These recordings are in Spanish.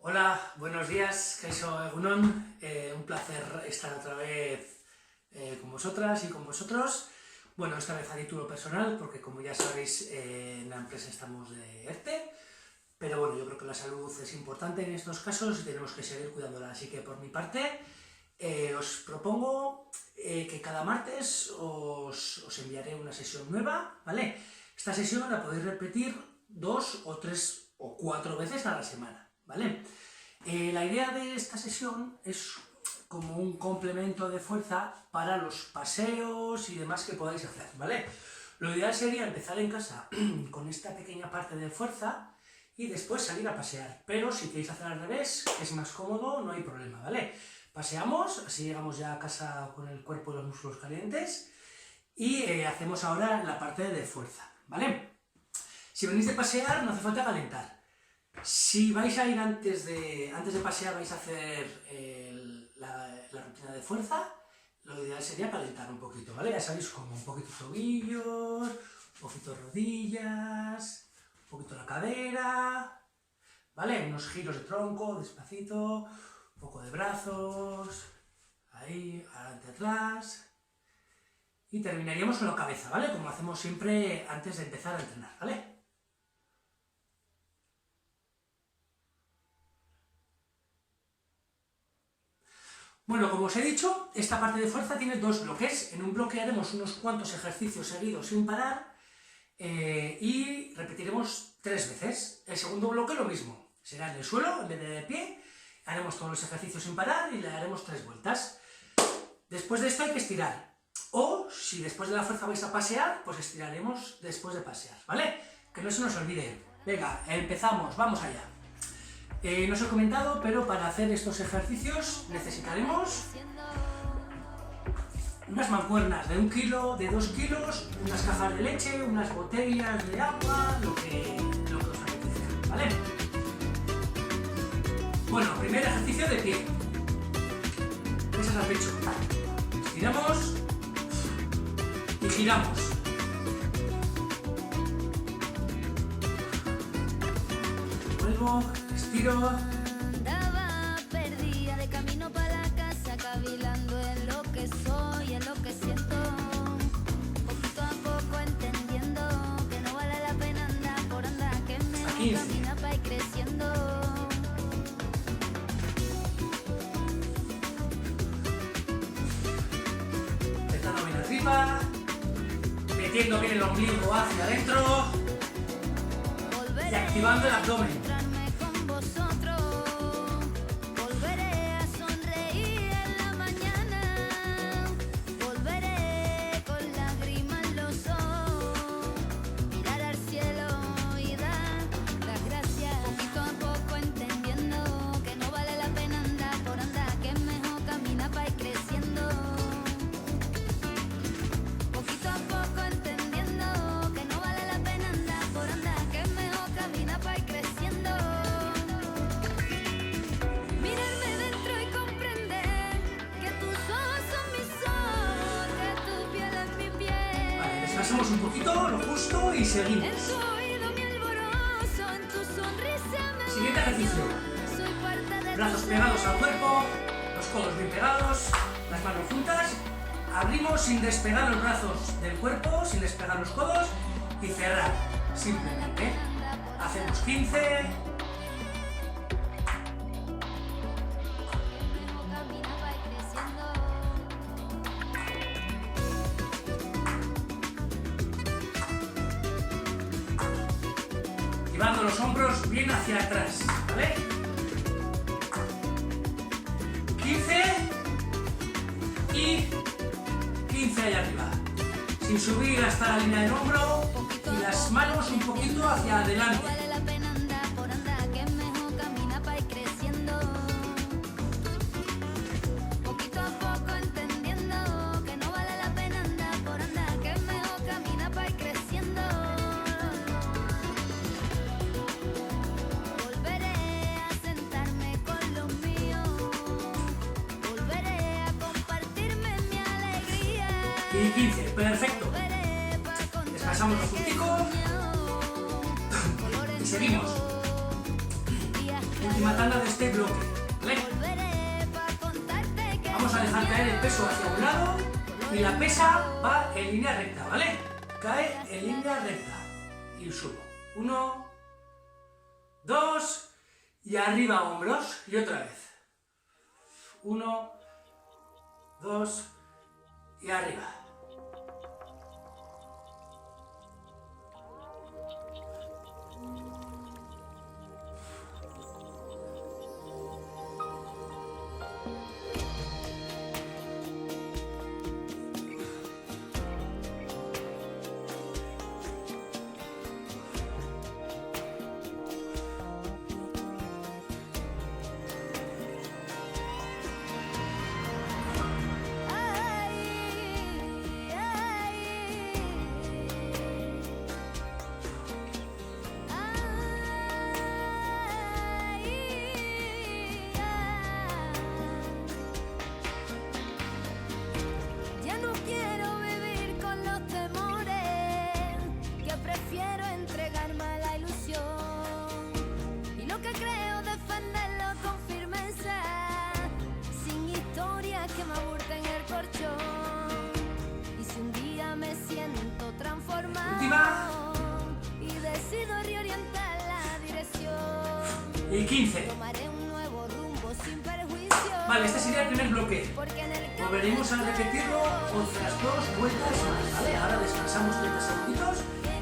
Hola, buenos días, Kaixo Egunon, un placer estar otra vez con vosotras y con vosotros. Bueno, esta vez a título personal, porque como ya sabéis, en la empresa estamos de ERTE, pero bueno, yo creo que la salud es importante en estos casos y tenemos que seguir cuidándola, así que por mi parte os propongo que cada martes os enviaré una sesión nueva, ¿vale? Esta sesión la podéis repetir 2 o 3 o 4 veces a la semana, ¿vale? La idea de esta sesión es como un complemento de fuerza para los paseos y demás que podáis hacer, ¿vale? Lo ideal sería empezar en casa con esta pequeña parte de fuerza y después salir a pasear, pero si queréis hacer al revés, es más cómodo, no hay problema, ¿vale? Paseamos, así llegamos ya a casa con el cuerpo y los músculos calientes y hacemos ahora la parte de fuerza, ¿vale? Si venís de pasear no hace falta calentar. Si vais a ir antes de pasear, vais a hacer la rutina de fuerza, lo ideal sería calentar un poquito, ¿vale? Ya sabéis, como un poquito tobillos, un poquito rodillas, un poquito la cadera, ¿vale? Unos giros de tronco, despacito, un poco de brazos, ahí, adelante, atrás, y terminaríamos con la cabeza, ¿vale? Como hacemos siempre antes de empezar a entrenar, ¿vale? Bueno, como os he dicho, esta parte de fuerza tiene dos bloques. En un bloque haremos unos cuantos ejercicios seguidos sin parar y repetiremos 3 veces. El segundo bloque lo mismo, será en el suelo en vez de pie, haremos todos los ejercicios sin parar y le daremos 3 vueltas. Después de esto hay que estirar, o si después de la fuerza vais a pasear, pues estiraremos después de pasear, ¿vale? Que no se nos olvide. Venga, empezamos, vamos allá. No os he comentado, pero para hacer estos ejercicios necesitaremos unas mancuernas de 1 kilo, de 2 kilos, unas cajas de leche, unas botellas de agua, lo que os apetezca, ¿vale? Bueno, primer ejercicio de pie. Pesas al pecho. Estiramos y giramos. Vuelvo. Estiro. Andaba perdida de camino para la casa, cavilando en lo que soy, en lo que siento. Poquito a poco entendiendo que no vale la pena andar por andar, que es mejor caminar para ir creciendo. Empezando bien arriba, metiendo bien el ombligo hacia adentro y activando el abdomen. Pasamos un poquito, lo justo, y seguimos. Siguiente ejercicio. Brazos pegados al cuerpo, los codos bien pegados, las manos juntas. Abrimos sin despegar los brazos del cuerpo, sin despegar los codos, y cerrar. Simplemente. Hacemos 15. Llevando los hombros bien hacia atrás, ¿vale? 15 y 15 allá arriba, sin subir hasta la línea del hombro y las manos un poquito hacia adelante. Y 15, perfecto. Descansamos un puntico y seguimos. Última tanda de este bloque, ¿vale? Vamos a dejar caer el peso hacia un lado y la pesa va en línea recta, ¿vale? Cae en línea recta y subo. 1, 2 y arriba hombros y otra vez. 1, 2 y arriba. Y 15. Vale, este sería el primer bloque. Volveremos a repetirlo otras 2 vueltas más, ¿vale? Ahora descansamos 30 segunditos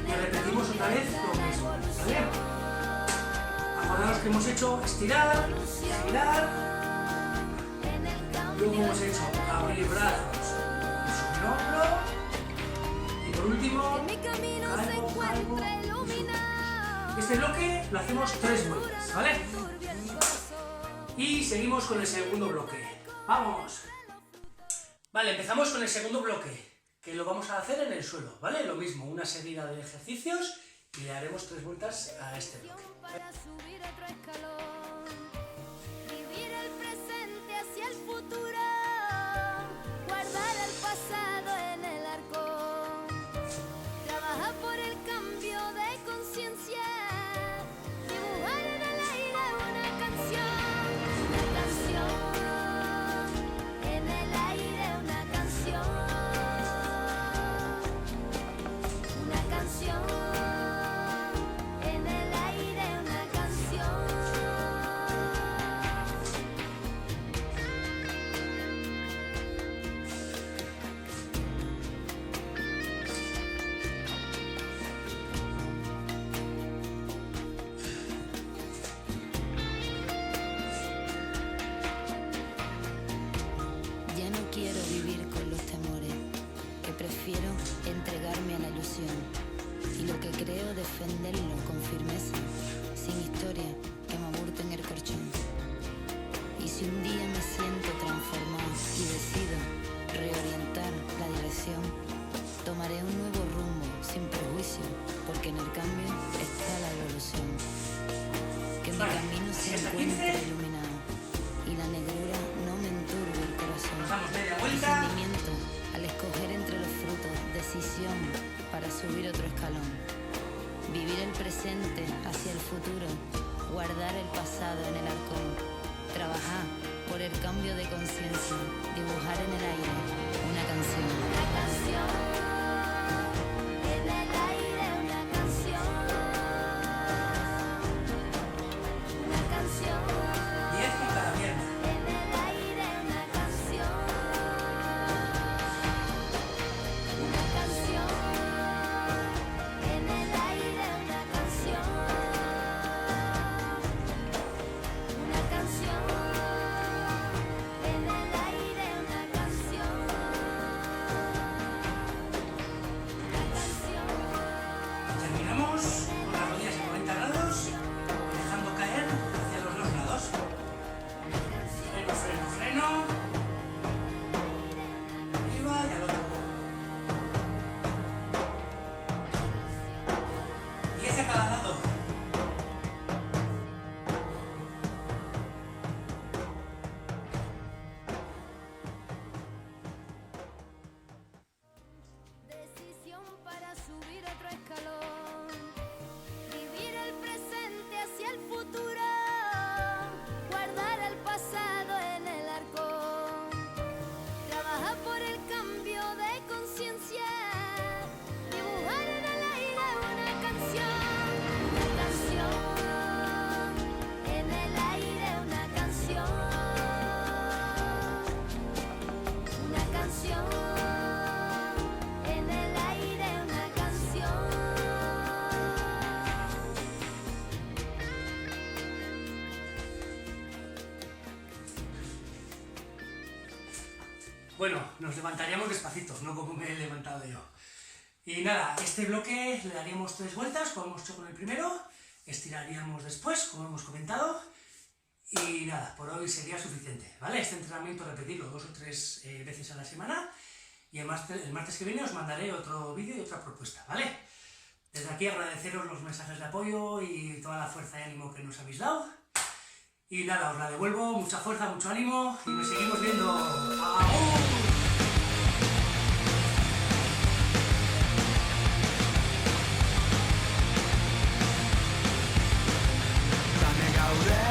y repetimos otra vez lo mismo, ¿vale? Acordaos que hemos hecho estirar, girar, luego hemos hecho abrir brazos, subir hombro y por último, cargo, y subo. Este bloque lo hacemos 3 vueltas, ¿vale? Y seguimos con el segundo bloque. ¡Vamos! Vale, empezamos con el segundo bloque, que lo vamos a hacer en el suelo, ¿vale? Lo mismo, una serie de ejercicios y le haremos 3 vueltas a este bloque. Vivir el presente hacia el futuro, guardar el pasado en el arcón, trabajar por el cambio de conciencia, dibujar en el aire una canción, en el aire una canción, una canción. Prefiero entregarme a la ilusión y lo que creo defenderlo con firmeza, sin historia que me aburte en el colchón. Y si un día me siento transformado y decido reorientar la dirección, tomaré un nuevo rumbo sin prejuicio, porque en el cambio está la evolución. Que mi camino se encuentre iluminado y la negrura no me enturbe el corazón. Discernimiento al escoger entre los frutos, decisión para subir otro escalón. Vivir el presente hacia el futuro, guardar el pasado en el arcón. Trabajar por el cambio de conciencia, dibujar en el aire una canción. Una canción, en el aire una canción. Una canción. 10 en cada pierna. En el aire una canción. Una canción. En el aire una canción. Una canción. En el aire una canción. Bueno, nos levantaríamos despacitos, no como me he levantado yo. Y nada, este bloque le daríamos 3 vueltas, como hemos hecho con el primero, estiraríamos después, como hemos comentado, y nada, por hoy sería suficiente, ¿vale? Este entrenamiento repetirlo 2 o 3 veces a la semana, y el martes que viene os mandaré otro vídeo y otra propuesta, ¿vale? Desde aquí agradeceros los mensajes de apoyo y toda la fuerza y ánimo que nos habéis dado. Y nada, os la devuelvo, mucha fuerza, mucho ánimo y nos seguimos viendo. ¡Aún! Gaude